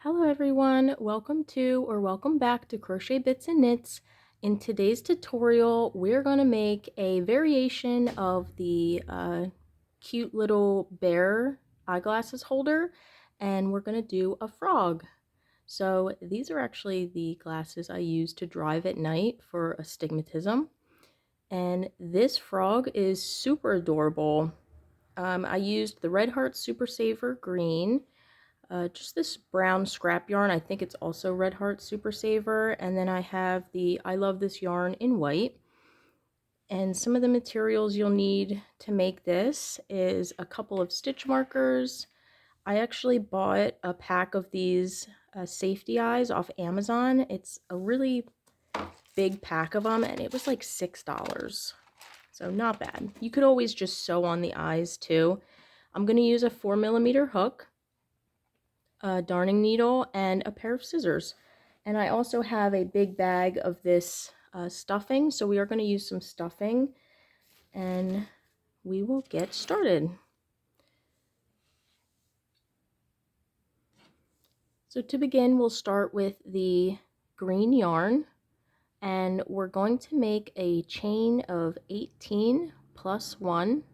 Hello everyone, welcome to or welcome back to Crochet Bits and Knits. In today's tutorial, we're going to make a variation of the cute little bear eyeglasses holder, and we're going to do a frog. So these are actually the glasses I use to drive at night for astigmatism, and this frog is super adorable. I used the Red Heart Super Saver green, just this brown scrap yarn. I think it's also Red Heart Super Saver. And then I have the I Love This yarn in white. And some of the materials you'll need to make this is a couple of stitch markers. I actually bought a pack of these safety eyes off Amazon. It's a really big pack of them and it was like $6. So not bad. You could always just sew on the eyes too. I'm going to use a 4mm hook, a darning needle, and a pair of scissors. And I also have a big bag of this stuffing, so we are going to use some stuffing and we will get started. So to begin, we'll start with the green yarn, and we're going to make a chain of 18 plus 1.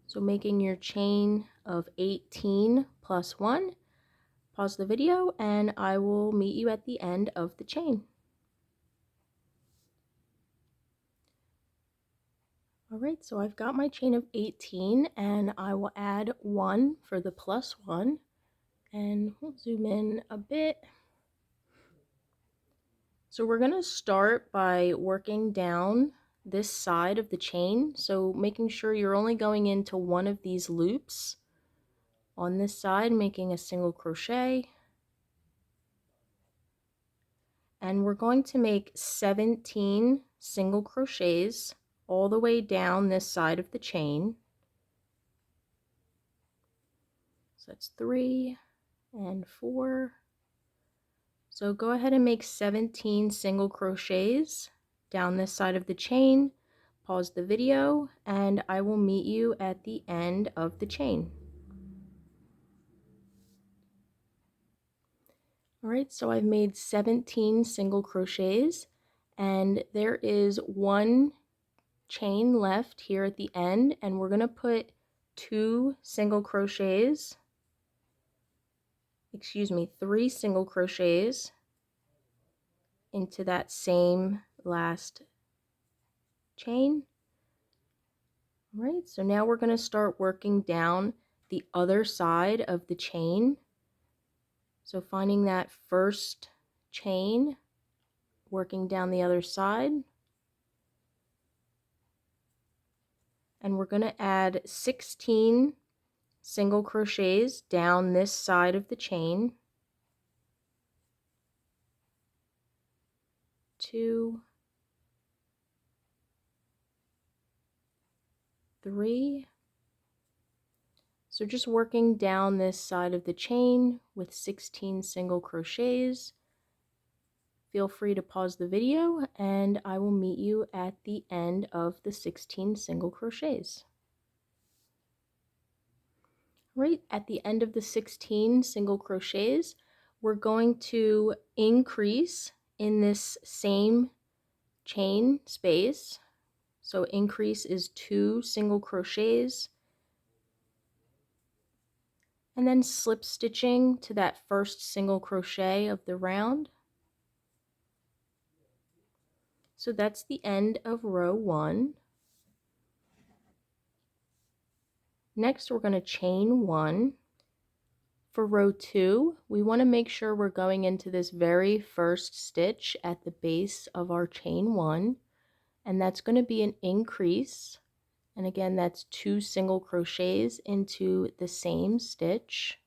So making your chain of 18 plus 1. Pause the video and I will meet you at the end of the chain. Alright, so I've got my chain of 18 and I will add 1 for the plus 1, and we'll zoom in a bit. So we're going to start by working down this side of the chain, so making sure you're only going into one of these loops on this side, making a single crochet, and we're going to make 17 single crochets all the way down this side of the chain. So that's 3 and 4. So go ahead and make 17 single crochets down this side of the chain. Pause the video and I will meet you at the end of the chain. Alright, so I've made 17 single crochets and there is one chain left here at the end, and we're going to put 3 single crochets into that same last chain. All right, so now we're going to start working down the other side of the chain. So finding that first chain, working down the other side, and we're going to add 16 single crochets down this side of the chain. 2, 3. So just working down this side of the chain with 16 single crochets. Feel free to pause the video and I will meet you at the end of the 16 single crochets. Right at the end of the 16 single crochets, we're going to increase in this same chain space. So increase is 2 single crochets, and then slip stitching to that first single crochet of the round. So that's the end of row 1. Next, we're going to chain 1. For row 2, we want to make sure we're going into this very first stitch at the base of our chain 1, and that's going to be an increase. And again, that's 2 single crochets into the same stitch.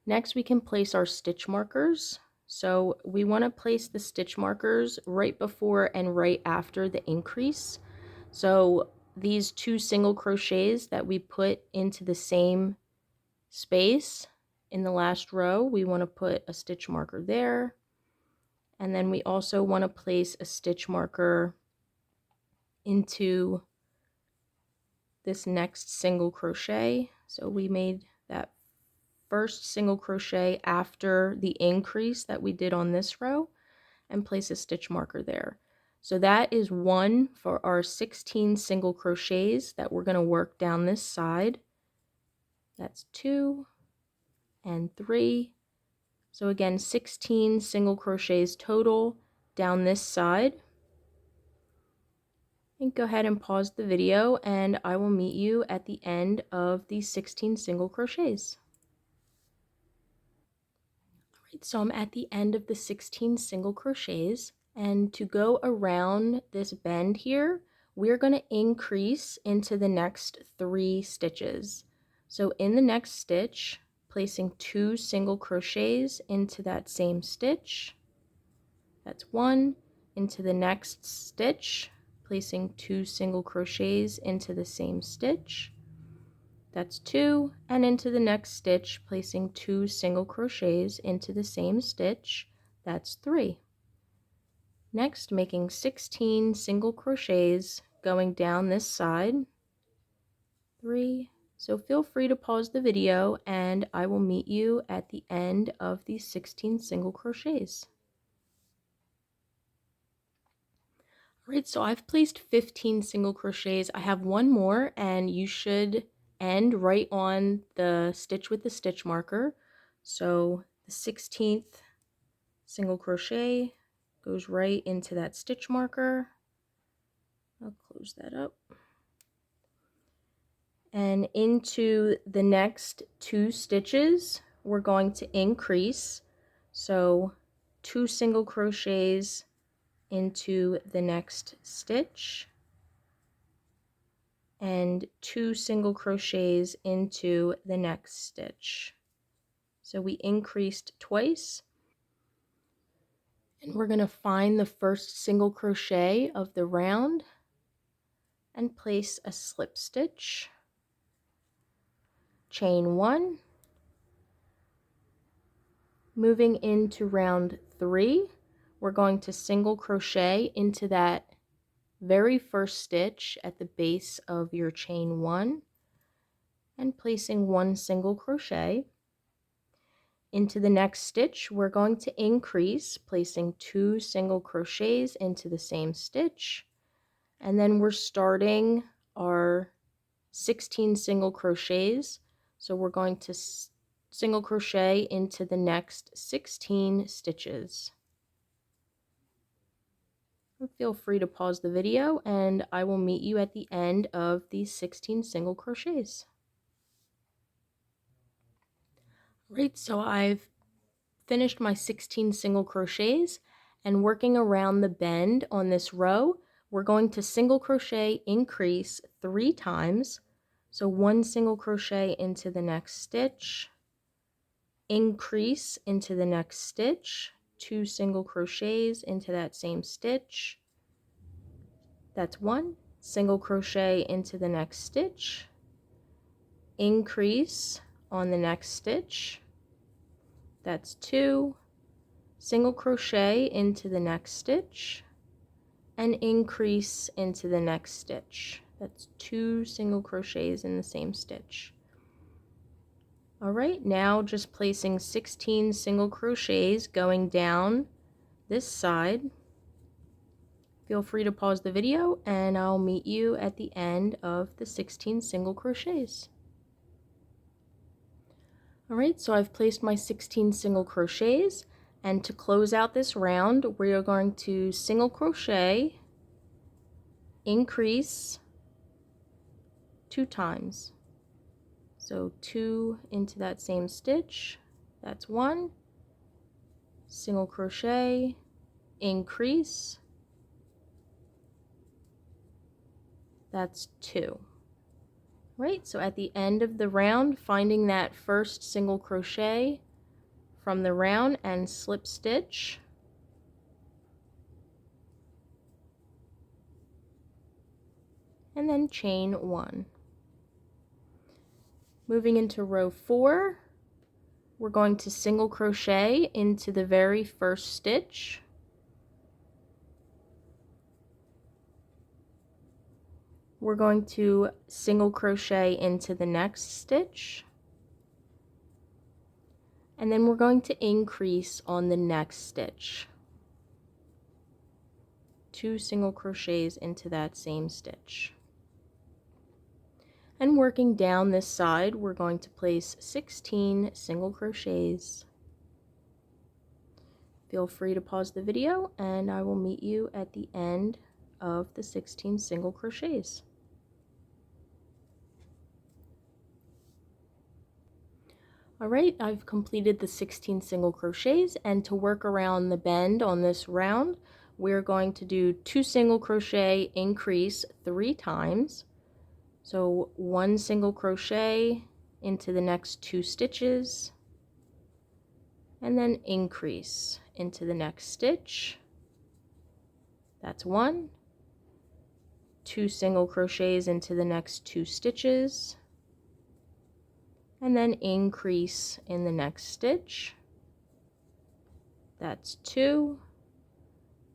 Next, we can place our stitch markers. So we want to place the stitch markers right before and right after the increase. So these 2 single crochets that we put into the same space in the last row, we want to put a stitch marker there. And then we also want to place a stitch marker into this next single crochet. So we made that first single crochet after the increase that we did on this row and place a stitch marker there. So that is 1 for our 16 single crochets that we're going to work down this side. That's 2 and 3. So again, 16 single crochets total down this side. And go ahead and pause the video and I will meet you at the end of these 16 single crochets. Alright, so I'm at the end of the 16 single crochets, and to go around this bend here, we're going to increase into the next 3 stitches. So in the next stitch, placing 2 single crochets into that same stitch. That's 1. Into the next stitch, placing 2 single crochets into the same stitch. That's 2, and into the next stitch, placing 2 single crochets into the same stitch. That's 3. Next, making 16 single crochets going down this side. 3. So feel free to pause the video and I will meet you at the end of these 16 single crochets. Alright, so I've placed 15 single crochets. I have one more and you should end right on the stitch with the stitch marker. So the 16th single crochet goes right into that stitch marker. I'll close that up. And into the next 2 stitches, we're going to increase. So 2 single crochets into the next stitch and 2 single crochets into the next stitch. So we increased twice, and we're going to find the first single crochet of the round and place a slip stitch, chain 1. Moving into round 3, we're going to single crochet into that very first stitch at the base of your chain 1 and placing 1 single crochet. Into the next stitch, we're going to increase, placing 2 single crochets into the same stitch, and then we're starting our 16 single crochets. So we're going to single crochet into the next 16 stitches. Feel free to pause the video and I will meet you at the end of these 16 single crochets. Right, so I've finished my 16 single crochets, and working around the bend on this row, we're going to single crochet increase 3 times. So 1 single crochet into the next stitch, increase into the next stitch, 2 single crochets into that same stitch. That's 1 single crochet into the next stitch, increase on the next stitch. That's 2 single crochet into the next stitch and increase into the next stitch. That's 2 single crochets in the same stitch. All right, now just placing 16 single crochets going down this side. Feel free to pause the video and I'll meet you at the end of the 16 single crochets. All right, so I've placed my 16 single crochets, and to close out this round, we are going to single crochet, increase 2 times. So 2 into that same stitch, that's 1, single crochet, increase, that's 2. Right, so at the end of the round, finding that first single crochet from the round and slip stitch, and then chain 1. Moving into row 4, we're going to single crochet into the very first stitch, we're going to single crochet into the next stitch, and then we're going to increase on the next stitch. 2 single crochets into that same stitch. And working down this side, we're going to place 16 single crochets. Feel free to pause the video and I will meet you at the end of the 16 single crochets. Alright, I've completed the 16 single crochets, and to work around the bend on this round, we're going to do 2 single crochet, increase 3 times. So 1 single crochet into the next 2 stitches, and then increase into the next stitch. That's 1. 2 single crochets into the next 2 stitches, and then increase in the next stitch. That's 2.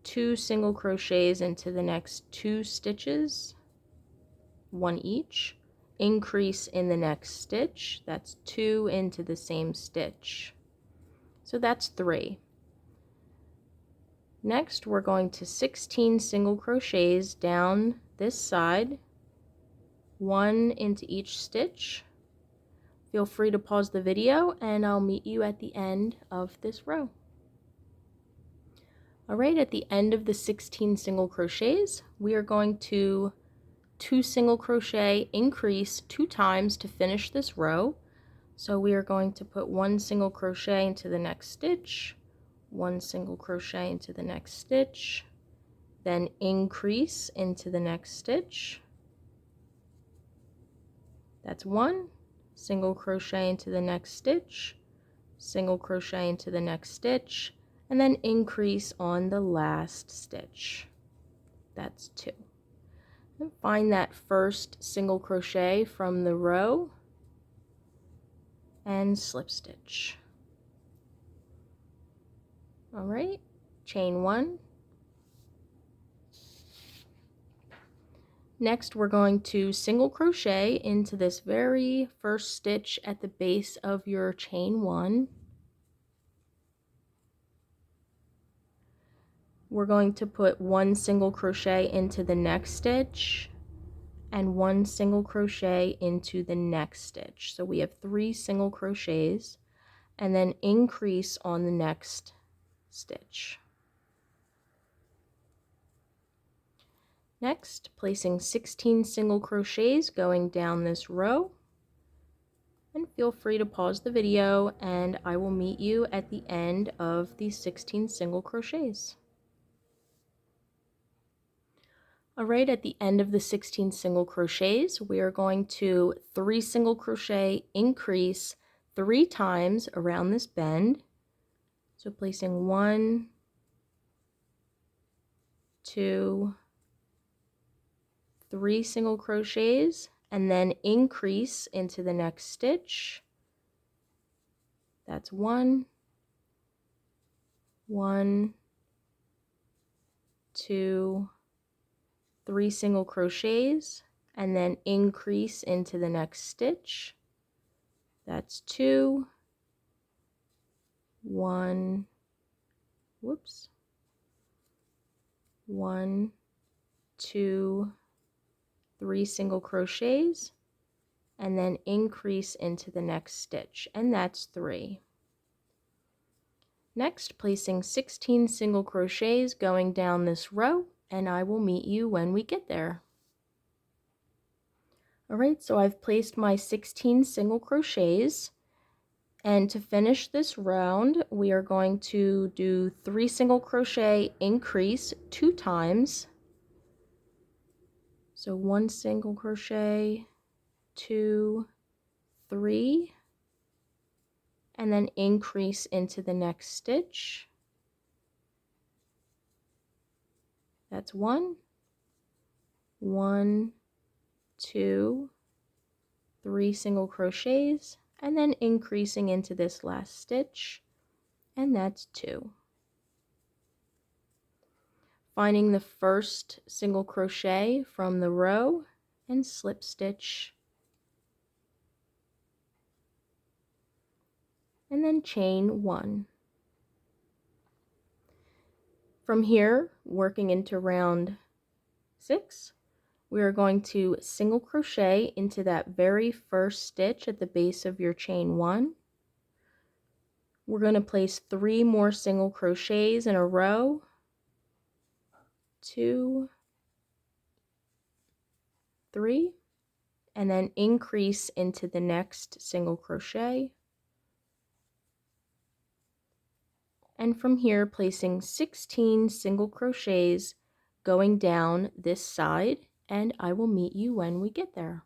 2 single crochets into the next 2 stitches, 1 each. Increase in the next stitch. That's 2 into the same stitch. So that's 3. Next, we're going to 16 single crochets down this side, 1 into each stitch. Feel free to pause the video and I'll meet you at the end of this row. Alright, at the end of the 16 single crochets, we are going to 2 single crochet, increase 2 times to finish this row. So we are going to put 1 single crochet into the next stitch, 1 single crochet into the next stitch, then increase into the next stitch. That's 1 single crochet into the next stitch, single crochet into the next stitch, and then increase on the last stitch. That's 2. And find that first single crochet from the row and slip stitch. All right, chain 1. Next, we're going to single crochet into this very first stitch at the base of your chain 1. We're going to put 1 single crochet into the next stitch and 1 single crochet into the next stitch. So we have 3 single crochets, and then increase on the next stitch. Next, placing 16 single crochets going down this row, and feel free to pause the video and I will meet you at the end of these 16 single crochets. Alright, at the end of the 16 single crochets, we are going to 3 single crochet, increase 3 times around this bend. So placing 1, 2, 3 single crochets, and then increase into the next stitch. That's 1, 2, 3 single crochets, and then increase into the next stitch. That's 2, 1, 2, 3 single crochets, and then increase into the next stitch, and that's 3. Next, placing 16 single crochets going down this row, and I will meet you when we get there. Alright, so I've placed my 16 single crochets, and to finish this round, we are going to do 3 single crochet, increase 2 times. So 1 single crochet, 2, 3, and then increase into the next stitch. That's 1, 2, 3 single crochets, and then increasing into this last stitch, and that's 2. Finding the first single crochet from the row and slip stitch, and then chain 1. From here, working into round 6, we are going to single crochet into that very first stitch at the base of your chain 1. We're going to place 3 more single crochets in a row, 2, 3, and then increase into the next single crochet. And from here, placing 16 single crochets going down this side, and I will meet you when we get there.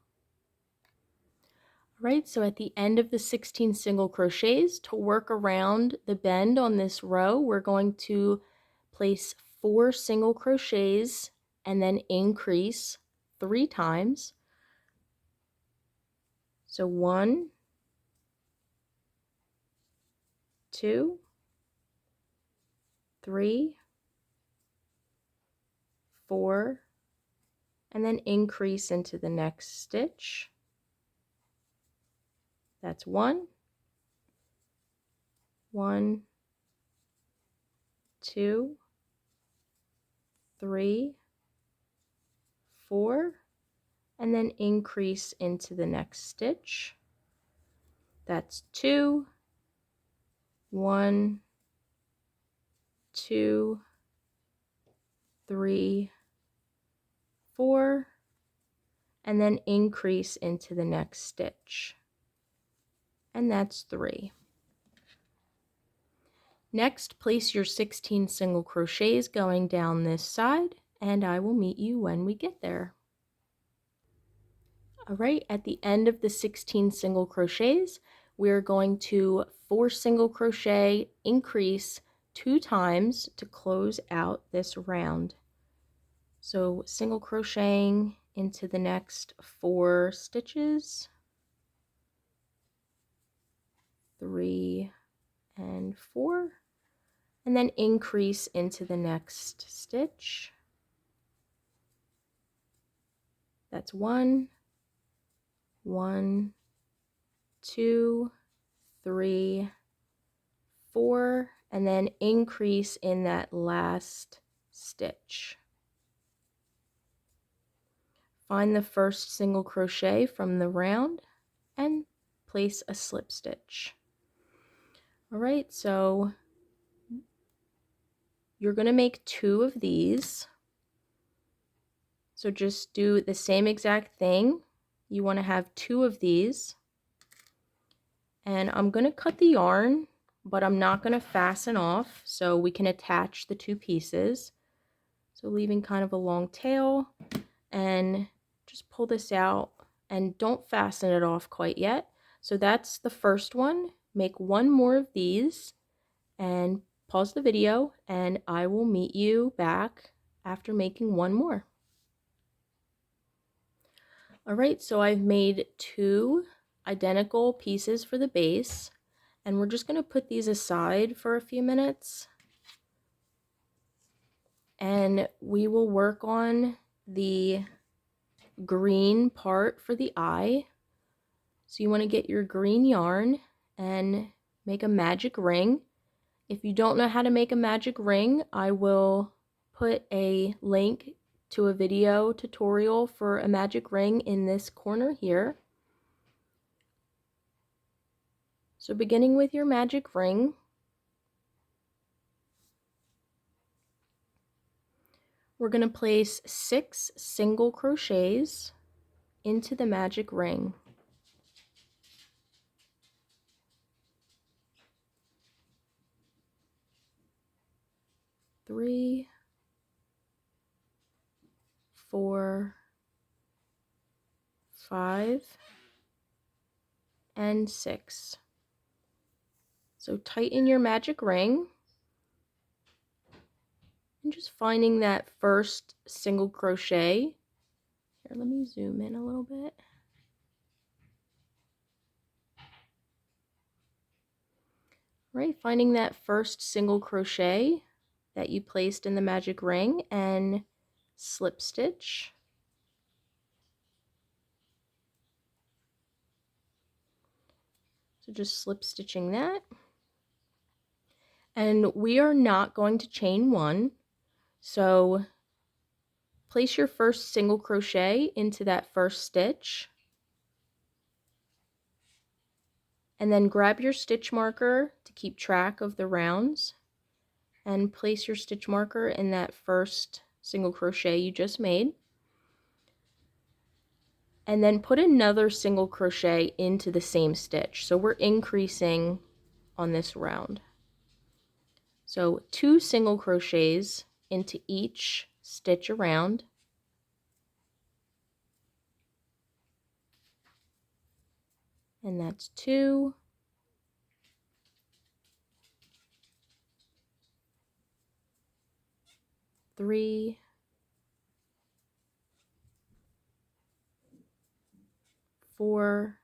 All right, so at the end of the 16 single crochets, to work around the bend on this row, we're going to place 4 single crochets and then increase 3 times. So 1, 2, 3, 4, and then increase into the next stitch. That's 1, 1, 2, 3, 4, and then increase into the next stitch. That's 2, 1, 2, 3, 4, and then increase into the next stitch. And that's 3. Next, place your 16 single crochets going down this side, and I will meet you when we get there. All right, at the end of the 16 single crochets, we're going to 4 single crochet, increase 2 times to close out this round. So single crocheting into the next 4 stitches, 3 and 4, and then increase into the next stitch. That's 1, 1, 2, 3, 4, and then increase in that last stitch. Find the first single crochet from the round and place a slip stitch. All right, so you're going to make 2 of these. So just do the same exact thing. You want to have 2 of these. And I'm going to cut the yarn, but I'm not going to fasten off so we can attach the 2 pieces. So leaving kind of a long tail, and just pull this out and don't fasten it off quite yet. So that's the first one. Make 1 more of these and pause the video, and I will meet you back after making 1 more. All right, so I've made 2 identical pieces for the base, and we're just going to put these aside for a few minutes, and we will work on the green part for the eye. So you want to get your green yarn and make a magic ring. If you don't know how to make a magic ring, I will put a link to a video tutorial for a magic ring in this corner here. So beginning with your magic ring, we're going to place 6 single crochets into the magic ring. 3, 4, 5, and 6. So tighten your magic ring and just finding that first single crochet. Here, let me zoom in a little bit. Right, finding that first single crochet that you placed in the magic ring and slip stitch. So just slip stitching that. And we are not going to chain one. So place your first single crochet into that first stitch. And then grab your stitch marker to keep track of the rounds and place your stitch marker in that first single crochet you just made. And then put another single crochet into the same stitch. So we're increasing on this round. So 2 single crochets into each stitch around. And that's 2. 3. 4.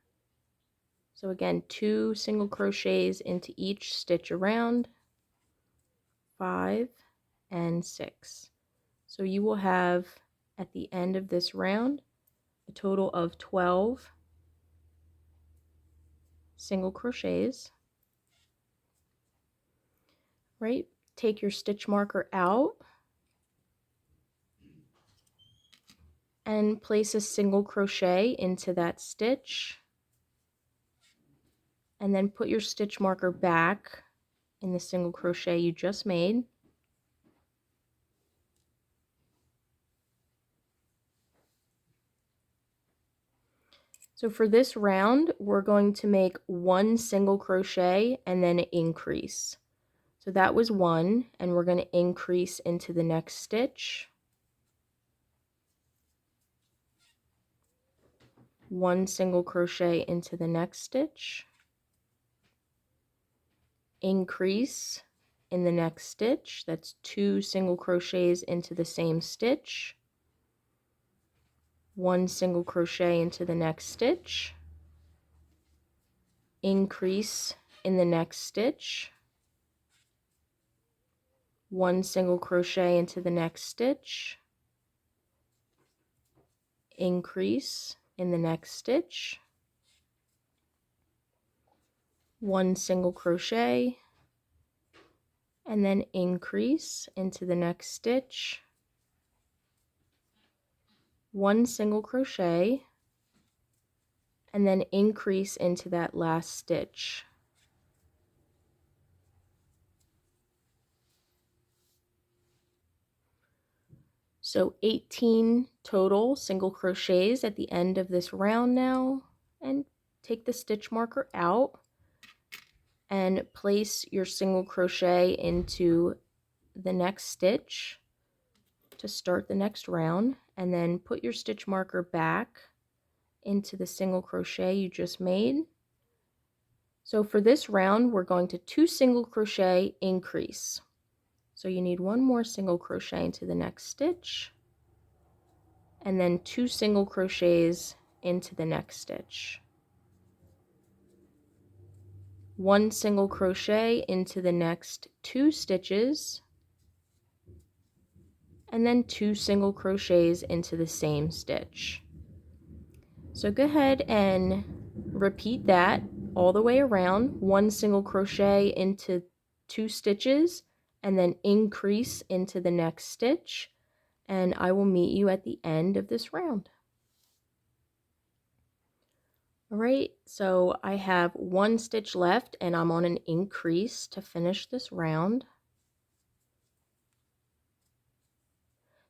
So again, 2 single crochets into each stitch around. 5 and 6. So you will have at the end of this round a total of 12 single crochets. Right? Take your stitch marker out and place a single crochet into that stitch, and then put your stitch marker back in the single crochet you just made. So for this round, we're going to make 1 single crochet and then increase. So that was 1, and we're going to increase into the next stitch. 1 single crochet into the next stitch. Increase in the next stitch. That's 2 single crochets into the same stitch. 1 single crochet into the next stitch. Increase in the next stitch. 1 single crochet into the next stitch. Increase in the next stitch. 1 single crochet, and then increase into the next stitch. 1 single crochet, and then increase into that last stitch. So 18 total single crochets at the end of this round now, and take the stitch marker out and place your single crochet into the next stitch to start the next round, and then put your stitch marker back into the single crochet you just made. So for this round, we're going to 2 single crochet, increase. So you need 1 more single crochet into the next stitch, and then 2 single crochets into the next stitch. 1 single crochet into the next 2 stitches, and then 2 single crochets into the same stitch. So go ahead and repeat that all the way around. 1 single crochet into 2 stitches, and then increase into the next stitch, and I will meet you at the end of this round. All right, so I have 1 stitch left and I'm on an increase to finish this round.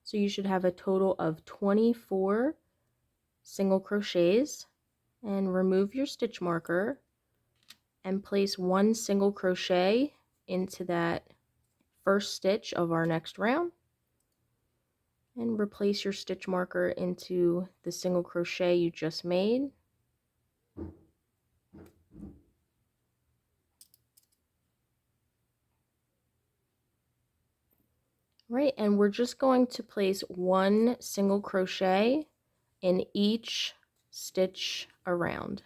So you should have a total of 24 single crochets, and remove your stitch marker and place 1 single crochet into that first stitch of our next round, and replace your stitch marker into the single crochet you just made. Right, and we're just going to place 1 single crochet in each stitch around.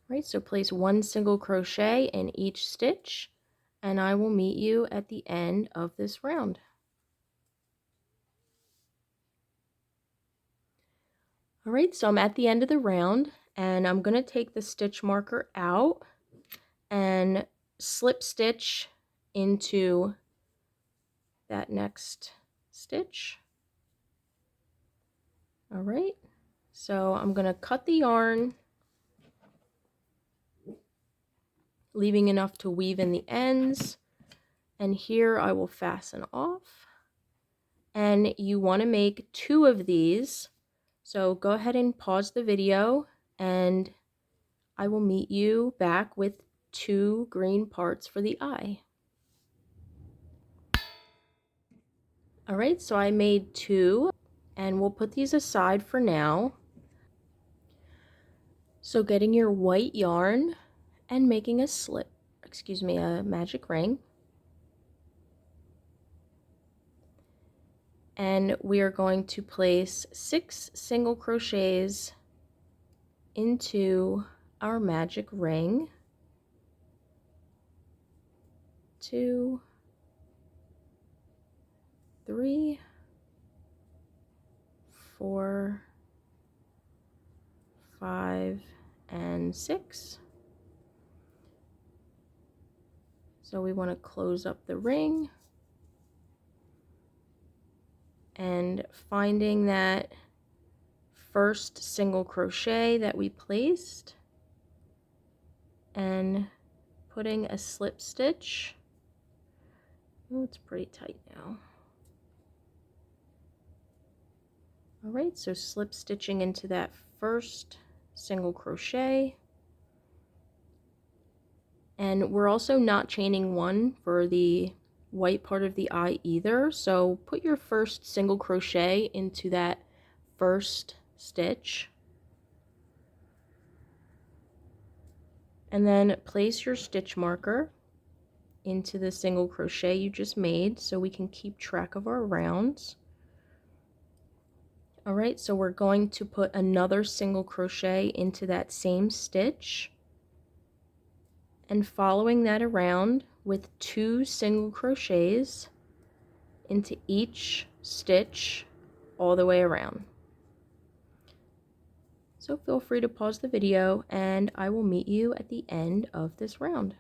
Right, so place 1 single crochet in each stitch, and I will meet you at the end of this round. All right, so I'm at the end of the round and I'm going to take the stitch marker out and slip stitch into that next stitch. All right, so I'm going to cut the yarn, leaving enough to weave in the ends, and here I will fasten off. And you want to make 2 of these, so go ahead and pause the video and I will meet you back with 2 green parts for the eye. All right, so I made 2 and we'll put these aside for now. So getting your white yarn and making a a magic ring. And we are going to place 6 single crochets into our magic ring. 2, 3, 4, 5, and 6. So we want to close up the ring and finding that first single crochet that we placed and putting a slip stitch. Oh, it's pretty tight now. All right, so slip stitching into that first single crochet. And we're also not chaining 1 for the white part of the eye either. So put your first single crochet into that first stitch. And then place your stitch marker into the single crochet you just made so we can keep track of our rounds. All right, so we're going to put another single crochet into that same stitch and following that around with 2 single crochets into each stitch all the way around. So feel free to pause the video and I will meet you at the end of this round.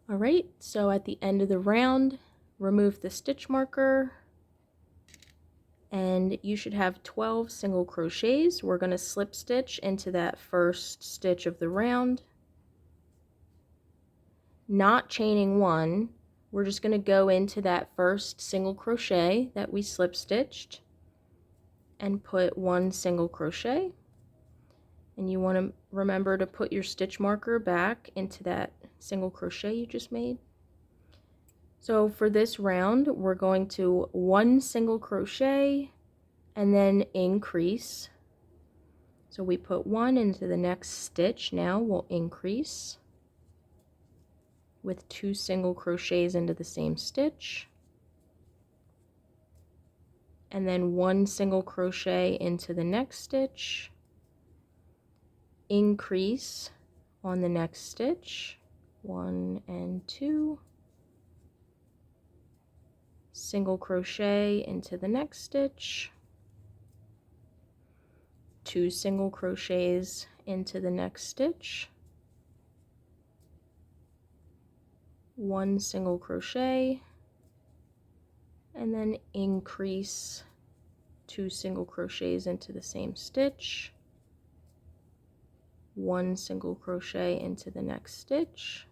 All right, so at the end of the round, remove the stitch marker and you should have 12 single crochets. We're going to slip stitch into that first stitch of the round, not chaining 1. We're just going to go into that first single crochet that we slip stitched and put 1 single crochet, and you want to remember to put your stitch marker back into that single crochet you just made. So for this round we're going to 1 single crochet and then increase. So we put 1 into the next stitch. Now we'll increase with 2 single crochets into the same stitch and then 1 single crochet into the next stitch, increase on the next stitch, 1 and 2, single crochet into the next stitch, 2 single crochets into the next stitch, 1 single crochet, and then increase 2 single crochets into the same stitch, 1 single crochet into the next stitch,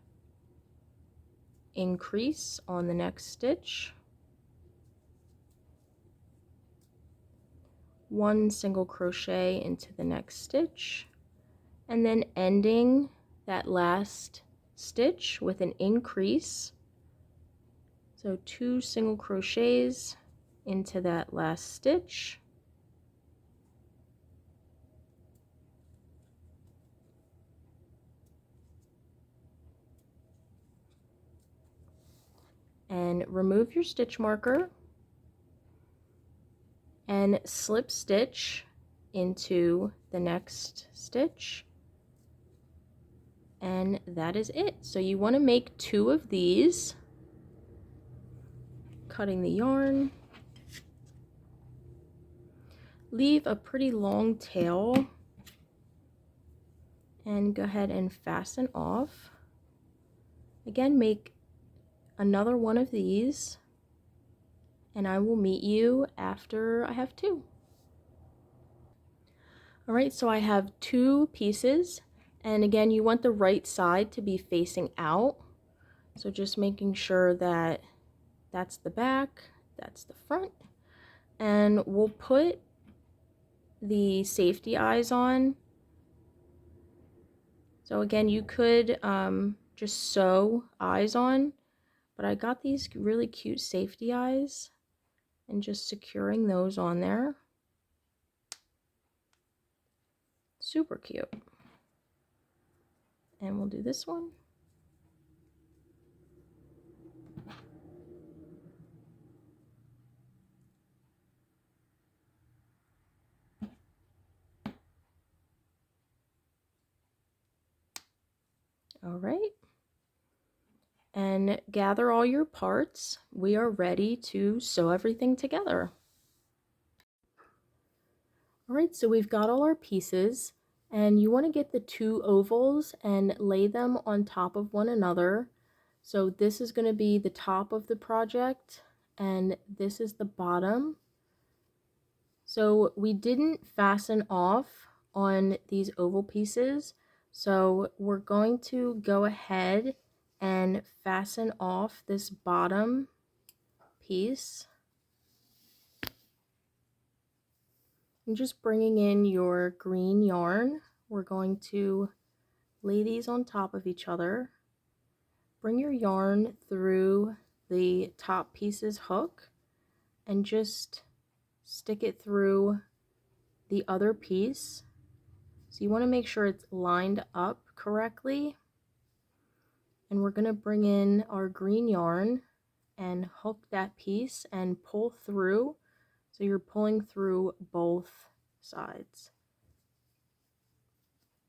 increase on the next stitch, 1 single crochet into the next stitch, and then ending that last stitch with an increase. So 2 single crochets into that last stitch, and remove your stitch marker and slip stitch into the next stitch, and that is it. So you want to make 2 of these, cutting the yarn, leave a pretty long tail and go ahead and fasten off. Again, make another one of these, and I will meet you after I have two. All right, so I have two pieces, and again, you want the right side to be facing out. So just making sure that that's the back, that's the front, and we'll put the safety eyes on. So again, you could just sew eyes on, but I got these really cute safety eyes and just securing those on there. Super cute. And we'll do this one. All right. And gather all your parts. We are ready to sew everything together. All right, so we've got all our pieces, and you want to get the two ovals and lay them on top of one another. So this is going to be the top of the project, and this is the bottom. So we didn't fasten off on these oval pieces, so we're going to go ahead and fasten off this bottom piece. And just bringing in your green yarn, we're going to lay these on top of each other. Bring your yarn through the top piece's hook and just stick it through the other piece. So you want to make sure it's lined up correctly. And we're going to bring in our green yarn and hook that piece and pull through. So you're pulling through both sides.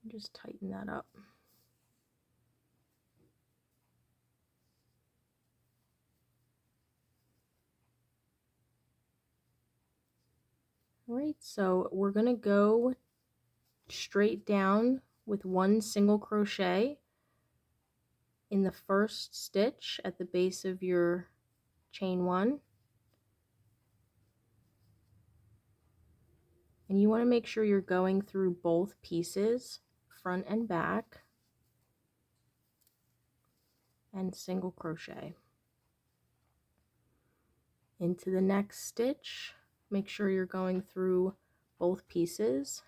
Just tighten that up. All right, so we're going to go straight down with one single crochet in the first stitch at the base of your chain one. And you want to make sure you're going through both pieces, front and back, and single crochet. Into the next stitch, make sure you're going through both pieces.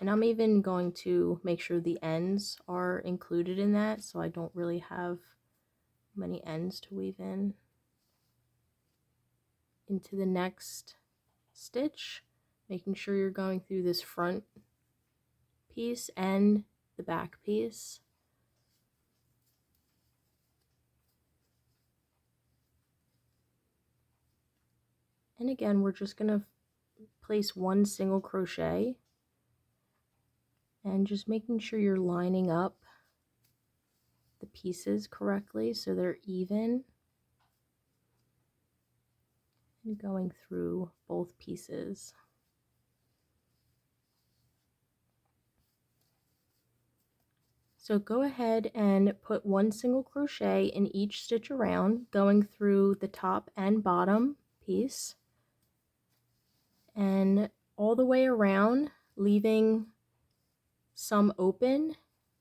And I'm even going to make sure the ends are included in that, so I don't really have many ends to weave in. Into the next stitch, making sure you're going through this front piece and the back piece. And again, we're just going to place one single crochet and just making sure you're lining up the pieces correctly so they're even, and going through both pieces. So go ahead and put one single crochet in each stitch around, going through the top and bottom piece and all the way around, leaving some open.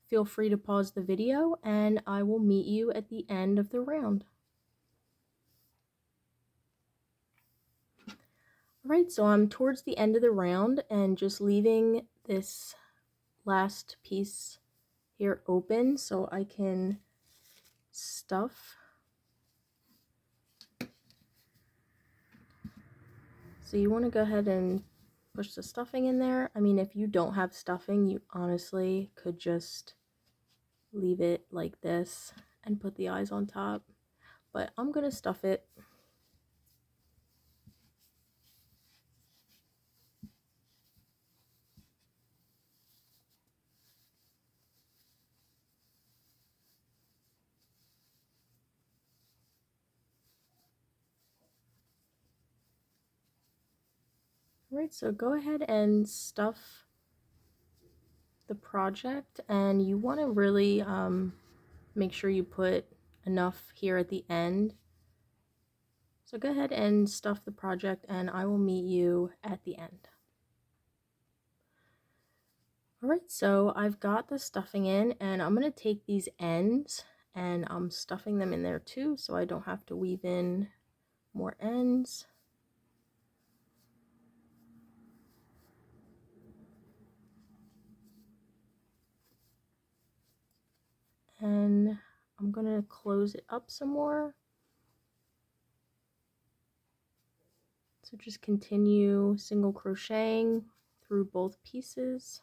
Feel free to pause the video and I will meet you at the end of the round. Alright, so I'm towards the end of the round and just leaving this last piece here open so I can stuff. So you want to go ahead and push the stuffing in there. I mean, if you don't have stuffing, you honestly could just leave it like this and put the eyes on top, but I'm gonna stuff it. All right, so go ahead and stuff the project, and you want to really make sure you put enough here at the end. So go ahead and stuff the project, and I will meet you at the end. All right, so I've got the stuffing in, and I'm going to take these ends and I'm stuffing them in there too, so I don't have to weave in more ends. And I'm going to close it up some more. So just continue single crocheting through both pieces.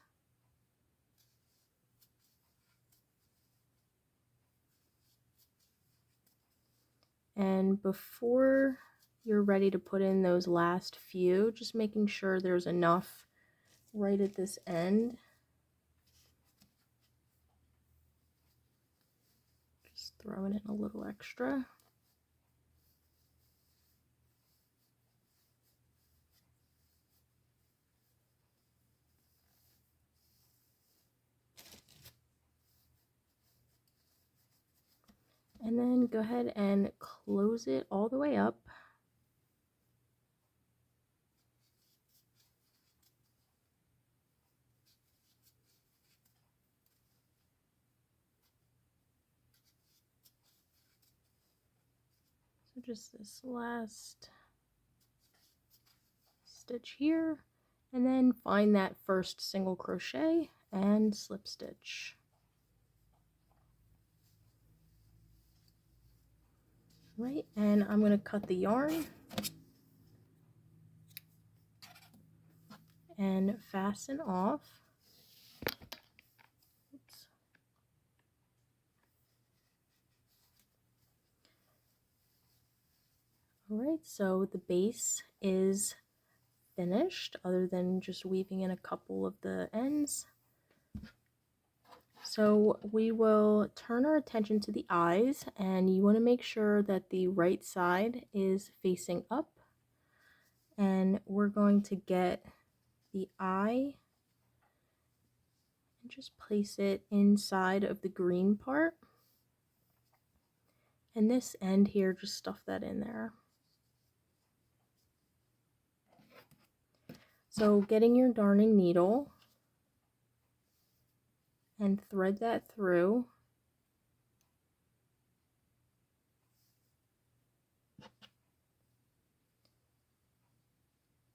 And before you're ready to put in those last few, just making sure there's enough right at this end. Just throwing in a little extra. And then go ahead and close it all the way up. So just this last stitch here, and then find that first single crochet and slip stitch. Right, and I'm going to cut the yarn and fasten off. Oops. All right, so the base is finished other than just weaving in a couple of the ends. So we will turn our attention to the eyes, and you want to make sure that the right side is facing up, and we're going to get the eye and just place it inside of the green part, and this end here, just stuff that in there. So getting your darning needle and thread that through.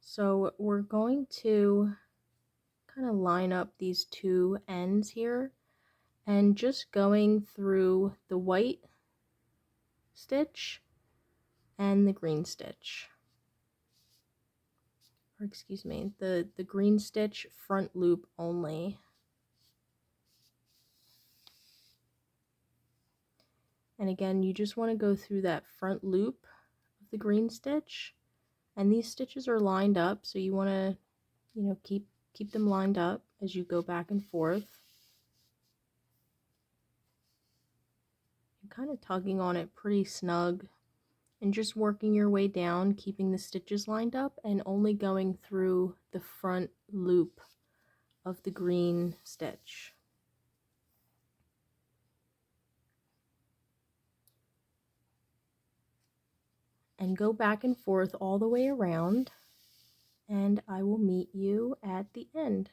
So we're going to kind of line up these two ends here, and just going through the white stitch and the green stitch, or excuse me, the green stitch front loop only. And again, you just want to go through that front loop of the green stitch, and these stitches are lined up, so you want to, you know, keep them lined up as you go back and forth. Kind of tugging on it pretty snug, and just working your way down, keeping the stitches lined up and only going through the front loop of the green stitch. And go back and forth all the way around, and I will meet you at the end.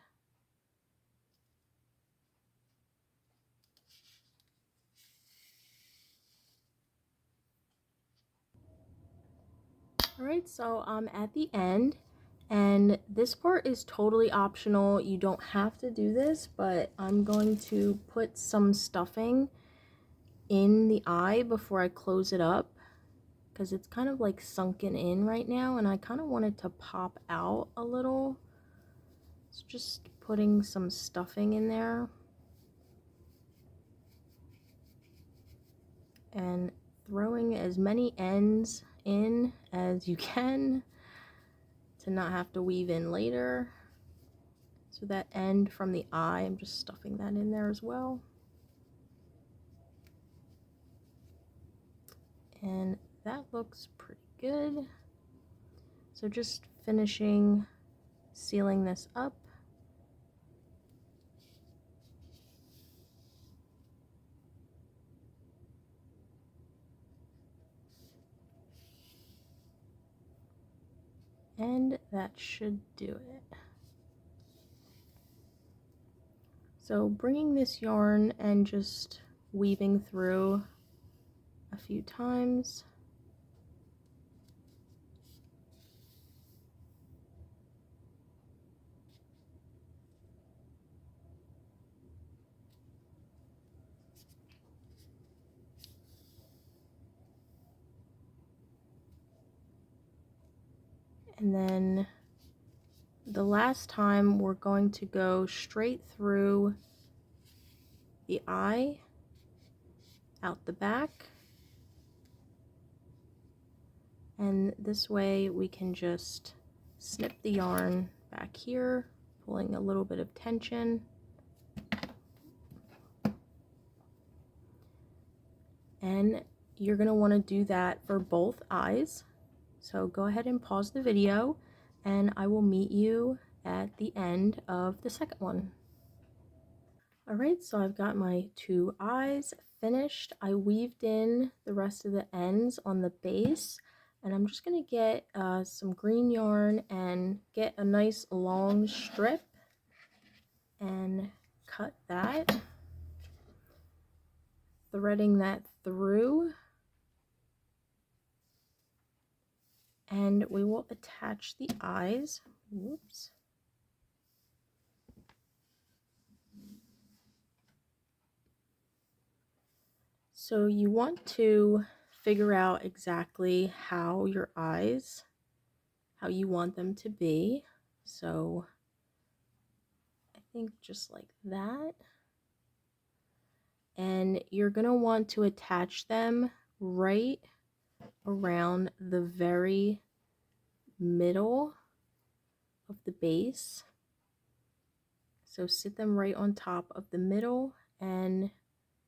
Alright, so I'm at the end, and this part is totally optional. You don't have to do this, but I'm going to put some stuffing in the eye before I close it up, because it's kind of like sunken in right now, and I kind of want it to pop out a little. So just putting some stuffing in there and throwing as many ends in as you can to not have to weave in later. So that end from the eye, I'm just stuffing that in there as well. And that looks pretty good. So just finishing sealing this up. And that should do it. So bringing this yarn and just weaving through a few times. And then the last time we're going to go straight through the eye, out the back, and this way we can just snip the yarn back here, pulling a little bit of tension. And you're going to want to do that for both eyes. So go ahead and pause the video and I will meet you at the end of the second one. Alright, so I've got my 2 eyes finished. I weaved in the rest of the ends on the base, and I'm just going to get some green yarn and get a nice long strip and cut that, threading that through, and we will attach the eyes. Whoops. So you want to figure out exactly how your eyes, how you want them to be. So I think just like that. And you're going to want to attach them right around the very middle of the base. So sit them right on top of the middle, and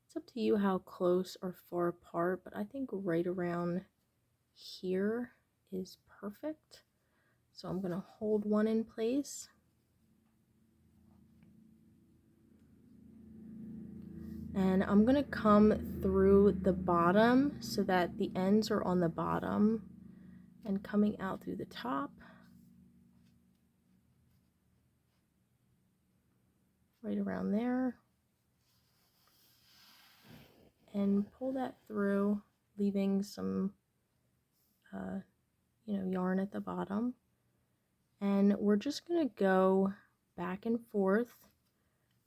it's up to you how close or far apart, but I think right around here is perfect. So I'm going to hold one in place. And I'm going to come through the bottom so that the ends are on the bottom and coming out through the top. Right around there. And pull that through, leaving some yarn at the bottom. And we're just going to go back and forth,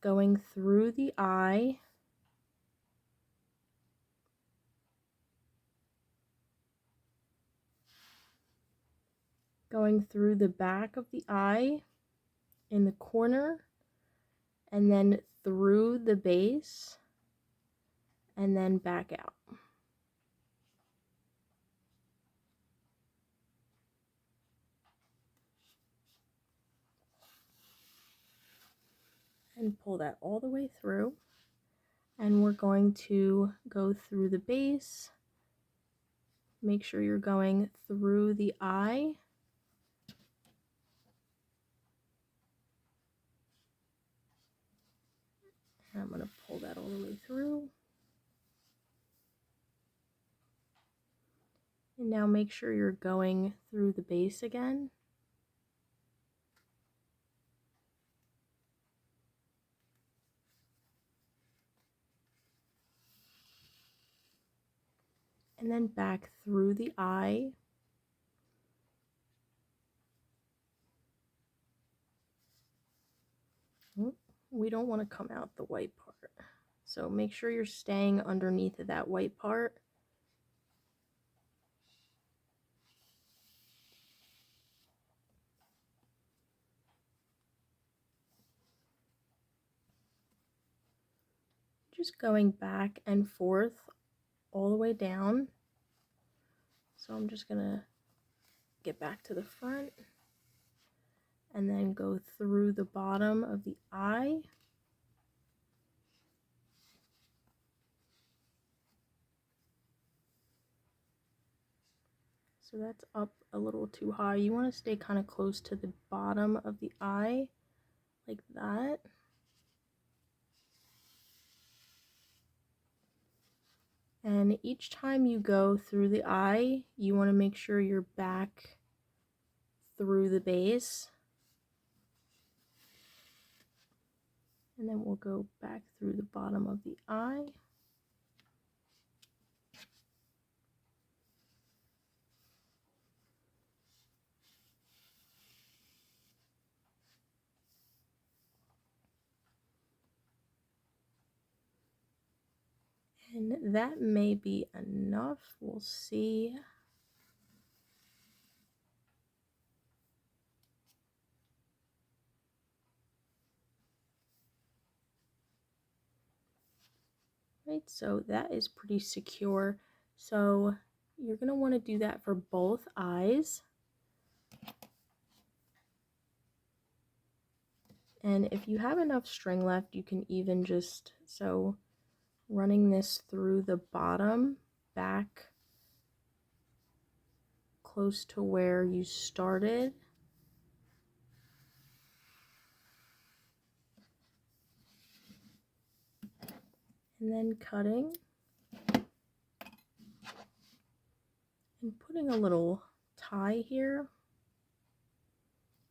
going through the eye, going through the back of the eye in the corner, and then through the base, and then back out. And pull that all the way through. And we're going to go through the base. Make sure you're going through the eye. And I'm going to pull that all the way through. And now make sure you're going through the base again. And then back through the eye. We don't want to come out the white part. So make sure you're staying underneath of that white part. Just going back and forth all the way down. So I'm just gonna get back to the front and then go through the bottom of the eye. So So that's up a little too high. You want to stay kind of close to the bottom of the eye, like that. And each time you go through the eye, you want to make sure you're back through the base. And then we'll go back through the bottom of the eye. And that may be enough. We'll see. Right, so that is pretty secure. So you're going to want to do that for both eyes. And if you have enough string left, you can even just, so running this through the bottom, back close to where you started. And then cutting. And putting a little tie here.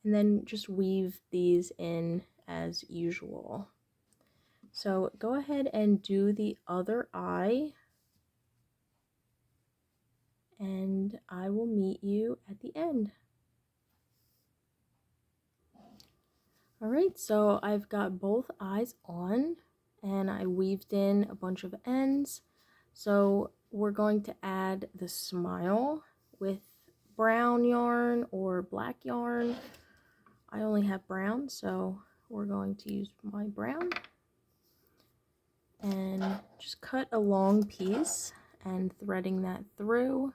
And then just weave these in as usual. So go ahead and do the other eye, and I will meet you at the end. All right, so I've got both eyes on, and I weaved in a bunch of ends. So we're going to add the smile with brown yarn or black yarn. I only have brown, so we're going to use my brown. And just cut a long piece and threading that through.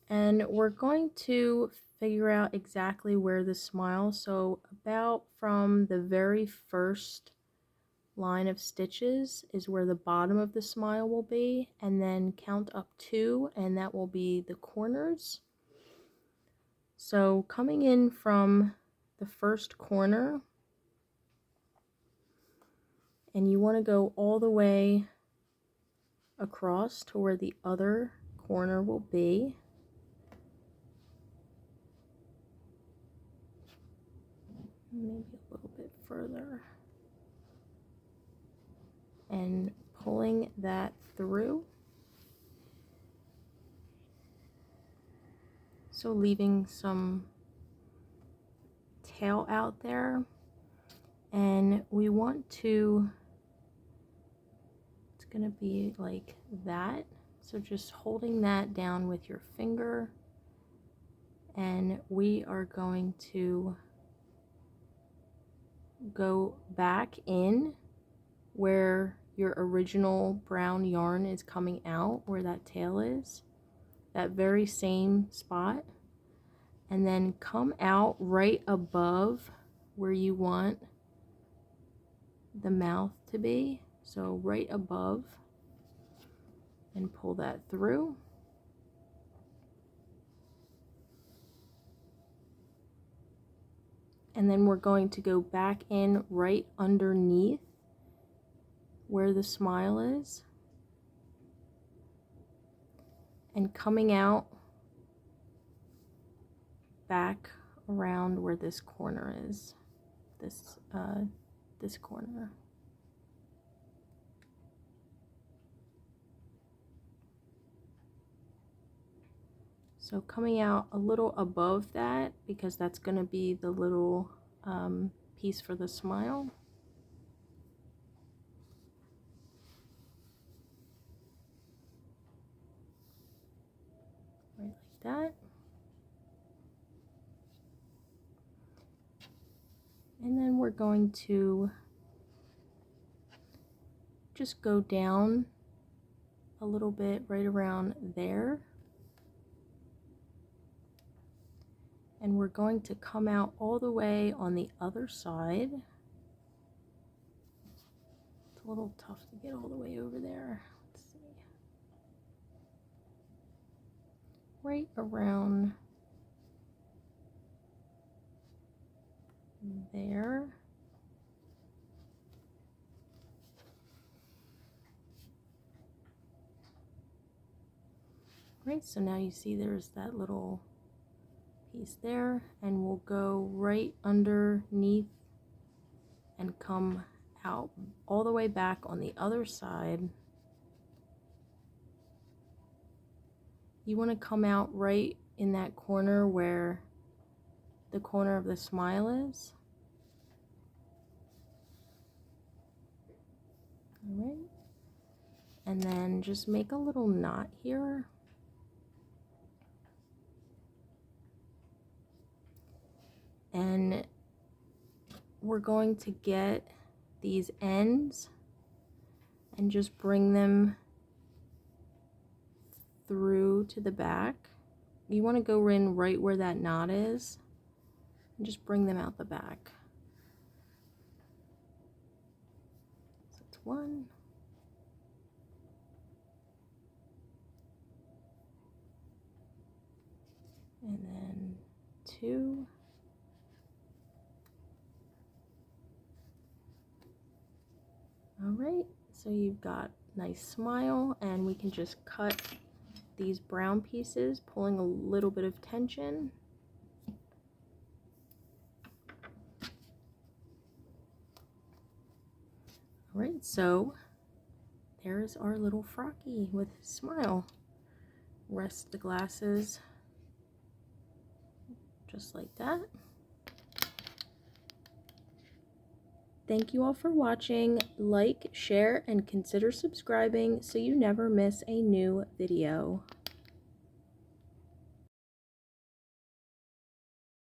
And we're going to figure out exactly where the smile, so about from the very first line of stitches is where the bottom of the smile will be, and then count up 2, and that will be the corners. So coming in from the first corner, and you want to go all the way across to where the other corner will be. Maybe a little bit further. And pulling that through. So leaving some tail out there. And we want to, it's going to be like that. So just holding that down with your finger. And we are going to go back in where your original brown yarn is coming out, where that tail is, that very same spot, and then come out right above where you want the mouth to be, so right above, and pull that through. And then we're going to go back in right underneath where the smile is, and coming out back around where this corner is, this corner. So coming out a little above that, because that's going to be the little piece for the smile. Right like that. And then we're going to just go down a little bit right around there. And we're going to come out all the way on the other side. It's a little tough to get all the way over there. Let's see. right around there. Right, so now you see there's that little piece there, and we'll go right underneath and come out all the way back on the other side. You want to come out right in that corner where the corner of the smile is. All right, and then just make a little knot here. And we're going to get these ends and just bring them through to the back. You want to go in right where that knot is and just bring them out the back. So it's 1. And then 2. All right, so you've got nice smile, and we can just cut these brown pieces, pulling a little bit of tension. All right, so there's our little froggy with his smile. Rest the glasses just like that. Thank you all for watching. Like, share, and consider subscribing so you never miss a new video.